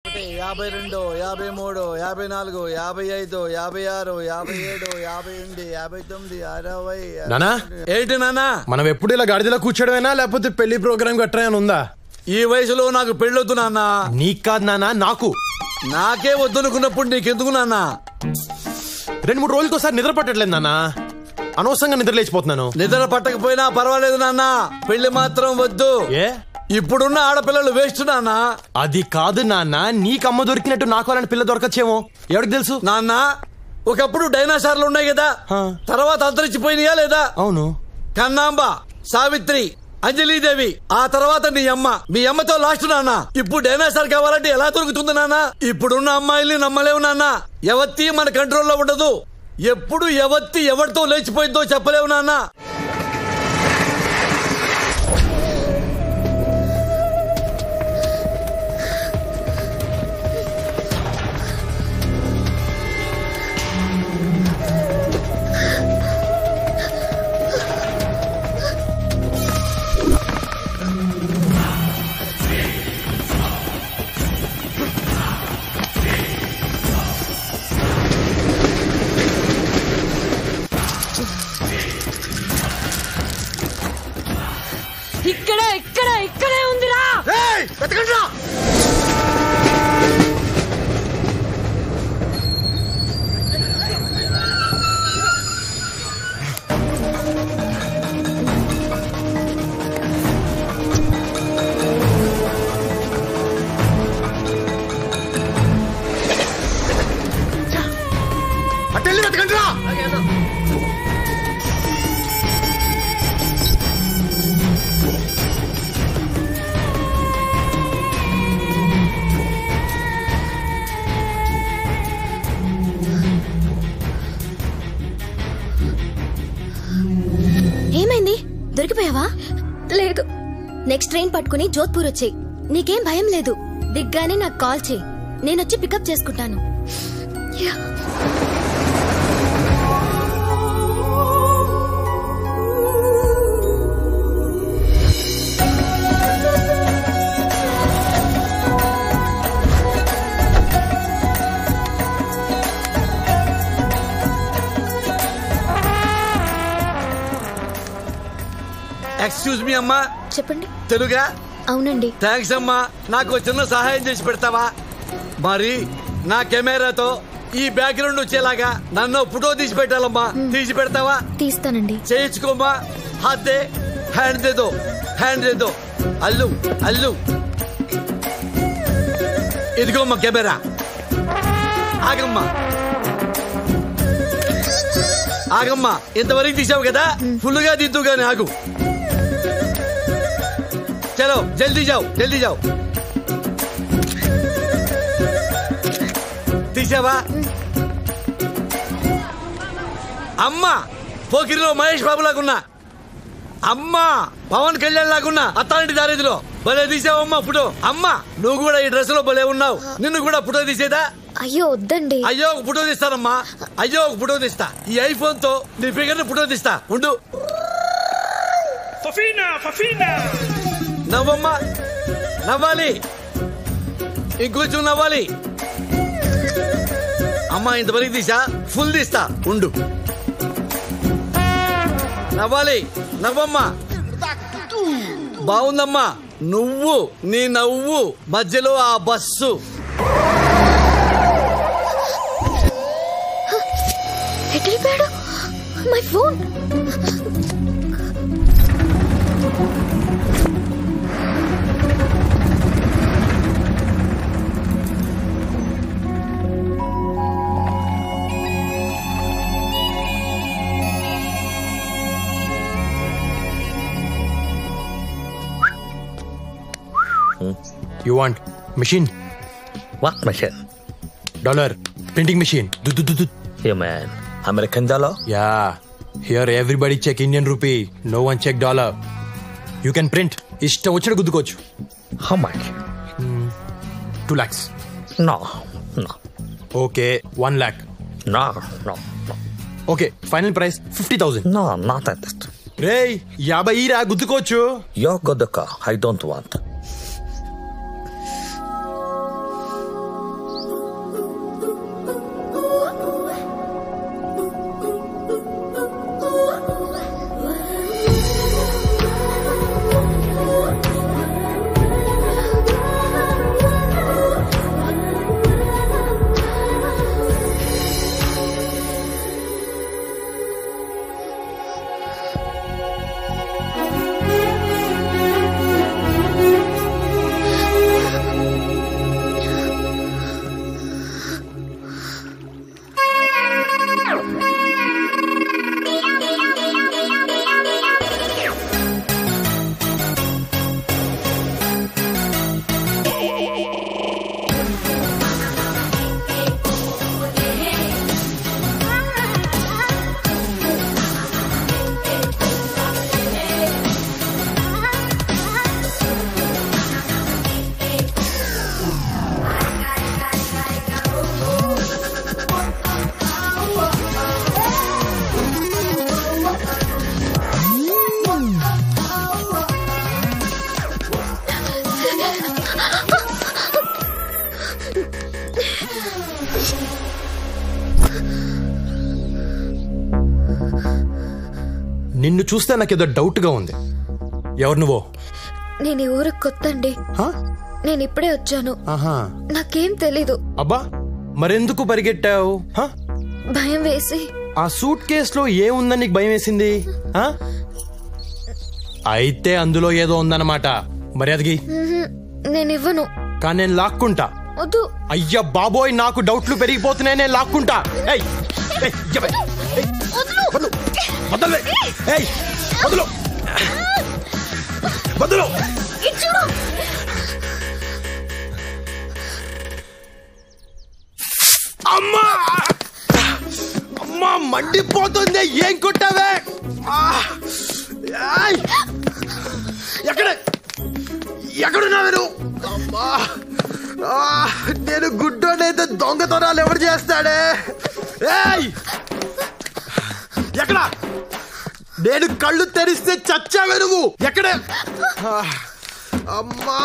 52, 53, 54, 55, 56, 57, 58, 59, 60. నానా ఏంటి నానా? మనం ఎప్పుడు ఇలా గాడిదలో కూర్చోడమేనా లేకపోతే పెళ్లి ప్రోగ్రామ్ గట్రా ఉందా? ఈ వయసులో నాకు పెళ్ళొద్దు నాన్న. నీకు కాదు నానా, నాకు. నాకే వద్దనుకున్నప్పుడు నీకెందుకు నాన్న? 2-3 రోజులకోసారి నిద్ర పట్టట్లేదు నాన్న. అనవసరంగా నిద్ర లేచిపోతున్నాను. నిద్ర పట్టకపోయినా పర్వాలేదు నాన్న, పెళ్లి మాత్రం వద్దు. ఏ ఇప్పుడున్న ఆడపిల్లలు వేస్ట్ నాన్న. అది కాదు నాన్న, నీకమ్మ దొరికినట్టు నాకు అలాంటి పిల్ల దొరకచ్చేమో, ఎవరికి తెలుసు నాన్న. ఒకప్పుడు డైనాసార్లు ఉన్నాయి కదా, తర్వాత అంతరించిపోయినాయా లేదా? అవును. కన్నాంబ, సావిత్రి, అంజలీదేవి, ఆ తర్వాత నీ అమ్మ. మీ అమ్మతో లాస్ట్ నాన్న. ఇప్పుడు డైనాసార్ కావాలంటే ఎలా దొరుకుతుంది నాన్న? ఇప్పుడున్న అమ్మాయిల్ని నమ్మలేవు నాన్న. ఎవత్తి మన కంట్రోల్లో ఉండదు. ఎప్పుడు ఎవత్తి ఎవరితో లేచిపోయిందో చెప్పలేవు నాన్న. ఇక్కడే ఉందిరా. అట్టెళ్ళి వెతకండిరా. ఏమైంది? దొరికిపోయావా? లేదు. నెక్స్ట్ ట్రైన్ పట్టుకుని జోధ్పూర్ వచ్చేయ్. నీకేం భయం లేదు. దిగ్గానే నాకు కాల్ చేయి, నేనొచ్చి పికప్ చేసుకుంటాను. ఎక్స్క్యూజ్ మీ అమ్మా. చెప్పండి. తెలుగా? అవునండి. థ్యాంక్స్ అమ్మా. నాకు చిన్న సహాయం చేసి పెడతావా? మరి నా కెమెరాతో ఈ బ్యాక్గ్రౌండ్ వచ్చేలాగా నన్ను ఫోటో తీసి పెట్టాలమ్మా. తీసి పెడతావా? తీస్తానండి. చేయించుకోమ్మా. హాత్ దే, హ్యాండ్ దే దో, హ్యాండ్ దే దో. అల్లు అల్లు, ఇదిగోమ్మా కెమెరా. ఆగమ్మా ఆగమ్మా. ఇంతవరకు తీసావు కదా, ఫుల్ గా దిద్దు గాని ఆగు. చలో జల్దీ జాओ, జల్దీ జాओ. తీసావా? అమ్మా పోకిరిలో మహేష్ బాబు లాగున్నా, అమ్మా పవన్ కళ్యాణ్ లాగున్నా, అత్తాంటి దారిదిలో భలే తీసావమ్మా ఫోటో. అమ్మా నువ్వు కూడా ఈ డ్రెస్ లో భలే ఉన్నావు. నిన్ను కూడా ఫోటో తీసేదా? అయ్యో వద్దండి. అయ్యో ఒక ఫోటో తీస్తానమ్మా. అయ్యో ఒక ఫోటో తీస్తా. ఈ ఐఫోన్ తో నీ ఫిగర్ ని ఫోటో తీస్తా. ఉండు. నవ్వమ్మా, నవ్వాలి, ఇంకొంచెం నవ్వాలి. అమ్మా ఇంతవరకు తీసా, ఫుల్ తీస్తా. ఉండు. నవ్వాలి, నవ్వమ్మా. బాగుందమ్మా. నువ్వు నీ నవ్వు మధ్యలో ఆ బస్సు. ఎటైపోయాడు? My phone. You want machine? What machine? Dollar printing machine. Yeah, man. American dollar? Yeah. Here everybody check Indian rupee. No one check dollar. You can print. Ishta vachadu guddukochu. How much? 2 lakhs. No. Okay, 1 lakh. No. Okay, final price 50,000. No, not at that. Ray, 50 రా గుద్దుకోవచ్చు. You're good, I don't want. నిన్ను చూస్తే నాకేదో doubt గా ఉంది. ఎవరు నువ్వు? నేను ఈ ఊరికి కొత్త అండి. నేను ఇప్పుడే వచ్చాను. నాకేం తెలీదు. అబ్బా, మరెందుకు పరిగెట్టావు? భయం వేసి. ఆ సూట్ కేసులో ఏముందని నీకు భయం వేసింది? అయితే అందులో ఏదో ఉందన్నమాట. మర్యాదకి నేను ఇవ్వను. కానీ నేను లాక్కుంటా. వద్దు. అయ్యా బాబోయ్, నాకు డౌట్లు పెరిగిపోతున్నాయి. నేను లాక్కుంటా. అమ్మా అమ్మా, మండిపోతుంది. ఏం కొట్టావే? ఎక్కడున్నావే నువ్వు? అమ్మా, నేను గుడ్డోనైతే దొంగతనాలు ఎవరు చేస్తాడే? ఎక్కడ? నేను కళ్ళు తెరిస్తే చచ్చావే నువ్వు. ఎక్కడే? అమ్మా,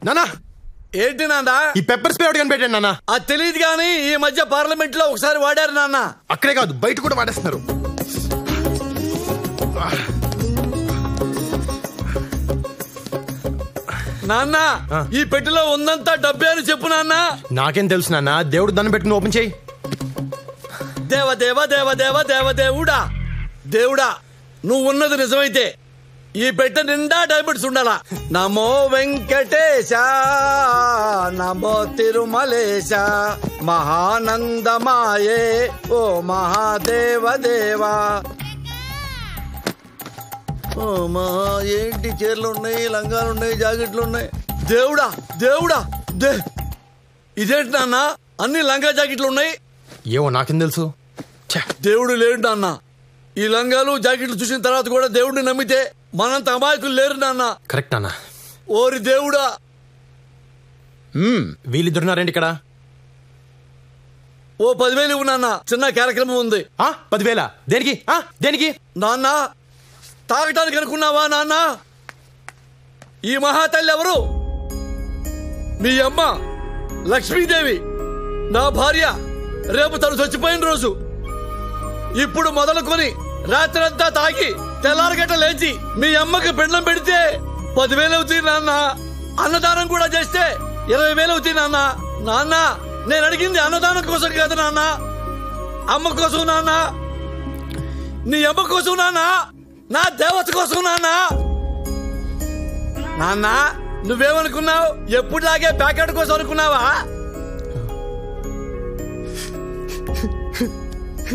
నానా, ఏంటి నాన్న? ఈ పెప్పర్ స్ప్రే కనిపెట్టాను నాన్న. అది తెలియదు కానీ ఈ మధ్య పార్లమెంట్ లో ఒకసారి వాడారు నాన్న. అక్కడే కాదు, బయట కూడా వాడేస్తున్నారు. నాన్న, ఈ పెట్టెలో ఉందంతా డబ్బే అని చెప్పు నాన్న. నాకేం తెలుసు నాన్న. దేవుడు దండం పెట్టుకుని ఓపెన్ చేయి. దేవ దేవ దేవ దేవ దేవ దేవుడా, దేవుడా, నువ్వు ఉన్నది నిజమైతే ఈ పెట్టె నిండా డైమండ్స్ ఉండాలా. నమో వెంకటేశ, నమో తిరుమలేశ, మహానందమాయే ఓ మహాదేవ దేవా. ఏంటి చీరలు ఉన్నాయి, లంగాలు ఉన్నాయి, జాకెట్లు ఉన్నాయి. దేవుడా దేవుడా, ఇదేంటి నాన్న అన్ని లంగా జాకెట్లు ఉన్నాయి? ఏమో నాకేం తెలుసు. దేవుడు లేడు నాన్న. ఈ లంగాలు జాకెట్లు చూసిన తర్వాత కూడా దేవుడిని నమ్మితే మనంత అమాయకులు లేరు నాన్న. కరెక్ట్ నాన్న. ఓరి దేవుడా. వీళ్ళిద్దరున్నారండి ఇక్కడ. ఓ 10,000 ఇవ్వు నాన్న, చిన్న కార్యక్రమం ఉంది. 10,000? దేనికి? దేనికి నాన్న? తాగటానికి అనుకున్నావా నాన్న? ఈ మహాతల్లి ఎవరు? మీ అమ్మ లక్ష్మీదేవి, నా భార్య. రేపు తను చచ్చిపోయిన రోజు. ఇప్పుడు మొదలుకొని రాత్రంతా తాగి తెల్లారగట్ట లేచి మీ అమ్మకి పిండం పెడితే 10,000 అవుతుంది నాన్న. అన్నదానం కూడా చేస్తే 20,000 అవుతుంది నాన్న. నాన్న, నేను అడిగింది అన్నదానం కోసం కాదు నాన్న, అమ్మ కోసం నాన్న. నీ అమ్మ కోసం నాన్న, నా దేవత కోసం నాన్న. నాన్న, నువ్వేమనుకున్నావు? ఎప్పుడులాగే ప్యాకెట్ కోసం అనుకున్నావా?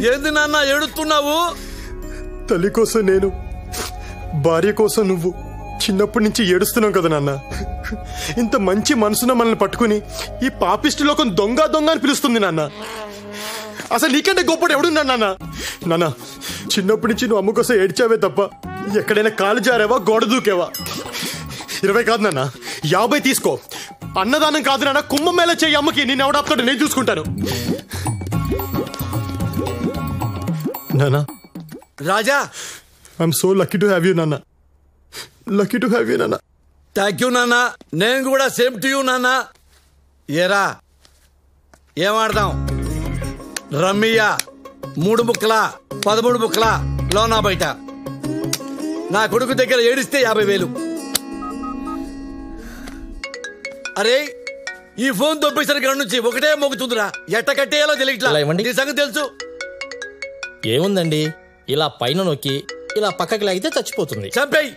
ఏంది నాన్న ఏడుస్తున్నావు? తల్లి కోసం నేను, భార్య కోసం నువ్వు చిన్నప్పటి నుంచి ఏడుస్తున్నావు కదా నాన్న. ఇంత మంచి మనసున మనల్ని పట్టుకుని ఈ పాపిష్టి లోకం దొంగ దొంగ అని పిలుస్తుంది నాన్న. అసలు నీకంటే గొప్పడు ఎవడున్నా నాన్న? నాన్న, చిన్నప్పటి నుంచి నువ్వు అమ్మ కోసం ఏడ్చావే తప్ప ఎక్కడైనా కాలు జారావా, గోడ దూకేవా? 20 కాదు నాన్న, 50 తీసుకో. అన్నదానం కాదు నాన్న, కుంభమేళ చేయి అమ్మకి. నేను ఎవడాపుతాడు, నేను చూసుకుంటాను. నాన్న, రాజా, I'm so lucky to have you నాన్న. లక్కీ టు హ్యావ్ యూ నాన్న. థ్యాంక్ యూ నాన్న. నేను కూడా సేమ్ టు యూ నాన్న. ఏరా, ఏమాడదాం? రమ్మియా 3 ముక్కలా 13 ముక్కలా, లోనా బయట. నా కొడుకు దగ్గర ఏడిస్తే 50,000. అరే, ఈ ఫోన్ దొబ్బేసిన కాడ నుంచి ఒకటే మోగుతుందిరా. ఎట్ట కట్టేయాలో తెలియట్లా. నీ సంగతి తెలుసు. ఏముందండి, ఇలా పైన నొక్కి ఇలా పక్కకి లాగితే చచ్చిపోతుంది. చంపేయి,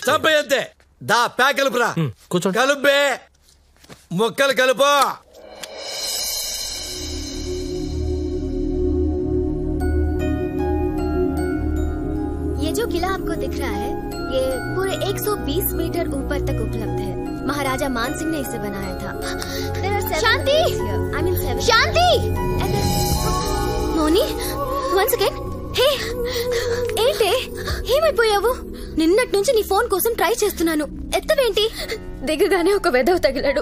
చంపేయి అంతే. దా ప్యాక్ కలుపురా. కూర్చోండి. కలుపే, మొక్కలు కలుపు. ये जो किला आपको दिख रहा है, ये पूरे 120 मीटर ऊपर तक उपलब्ध है। महाराजा मान सिंह ने इसे बनाया था। शांति, शांति। మోని వన్స్ అగైన్. హే ఏంటే ఏమైపోయావు? నిన్నటి నుంచి నీ ఫోన్ కోసం ట్రై చేస్తున్నాను, ఎత్తవేంటి? దిగగానే ఒక వెధవ తగిలాడు,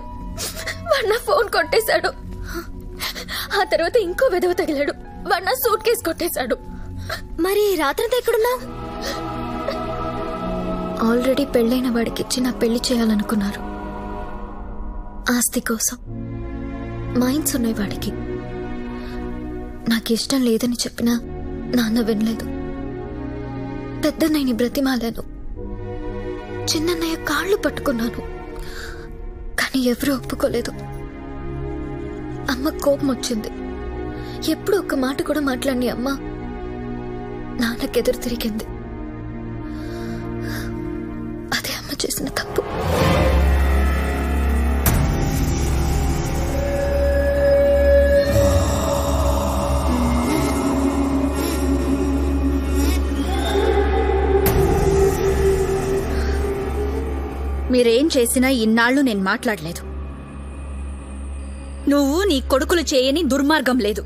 వాడు నా ఫోన్ కొట్టేశాడు. ఆ తర్వాత ఇంకో వెధవ తగిలాడు, వాడు నా సూట్ కేసు కొట్టేశాడు. మరి రాత్రంతా ఎక్కడున్నావు? ఆల్రెడీ పెళ్ళైన వాడికిచ్చి నా పెళ్లి చేయాలనుకున్నారు. ఆస్తి కోసం మైండ్స్ ఉన్నాయి వాడికి. నాకు ఇష్టం లేదని చెప్పినా నాన్న వినలేదు. పెద్దన్నయ్యని బ్రతిమాలాను, చిన్నన్నయ్య కాళ్ళు పట్టుకున్నాను, కానీ ఎవరూ ఒప్పుకోలేదు. అమ్మ కోపం వచ్చింది. ఎప్పుడు ఒక్క మాట కూడా మాట్లాడి అమ్మ నాన్నకెదురు తిరిగింది. అదే అమ్మ చేసిన తప్పు. మీరేం చేసినా ఇన్నాళ్లు నేను మాట్లాడలేదు. నువ్వు నీ కొడుకులు చేయని దుర్మార్గం లేదు.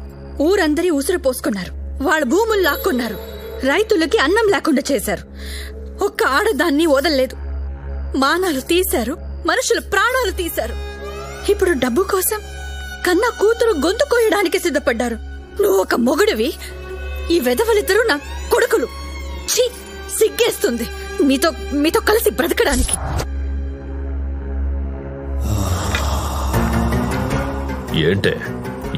ఊరందరి ఉసురు పోసుకున్నారు, వాళ్ళ భూములు లాక్కున్నారు, రైతులకి అన్నం లేకుండా చేశారు. ఒక్క ఆడదాన్ని వదల్లేదు. మానాలు తీశారు, మనుషుల ప్రాణాలు తీశారు. ఇప్పుడు డబ్బు కోసం కన్నా కూతురు గొంతు కోయడానికి సిద్ధపడ్డారు. నువ్వు ఒక మొగుడివి, ఈ వెధవలిద్దరూ నా కొడుకులు. ఛీ, సిగ్గేస్తుంది మీతో కలిసి బ్రతకడానికి. ఏంటే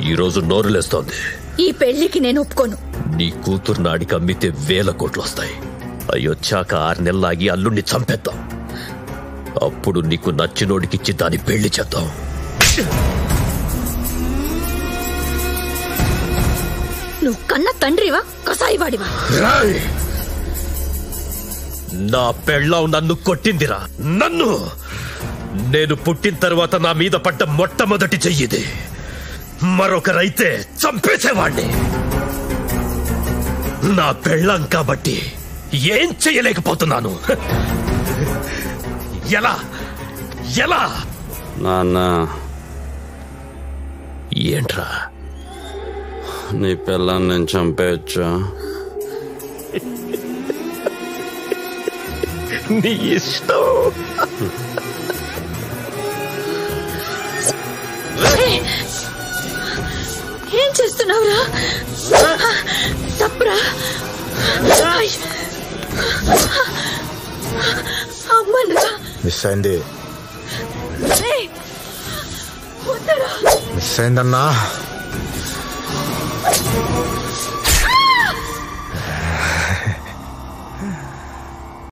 ఈరోజు నోరులేస్తోంది? ఈ పెళ్లికి నేను ఒప్పుకోను. నీ కూతురు నాడికి అమ్మితే 1000 కోట్లు వస్తాయి. అయ్యొచ్చాక 6 నెలలాగి అల్లుణ్ణి చంపేద్దాం. అప్పుడు నీకు నచ్చినోడికిచ్చి దాని పెళ్లి చేద్దాం. నువ్వు కన్న తండ్రివా కసాయివాడివా? నా పెళ్ళాం నన్ను కొట్టిందిరా, నన్ను. నేను పుట్టిన తర్వాత నా మీద పడ్డ మొట్టమొదటి చెయ్యిది. మరొకరైతే చంపేసేవాణ్ణి. నా పెళ్ళాం కాబట్టి ఏం చెయ్యలేకపోతున్నాను. ఎలా ఎలా? నాన్న, ఏంట్రా? నీ పిల్లని నేను చంపేయచ్చా? నీ ఇష్టం. ఏం చేస్తున్నావురా? తప్పురా. అమ్మనురా. మిస్ అయింది, వద్దరా. మిస్ అయిందన్నా.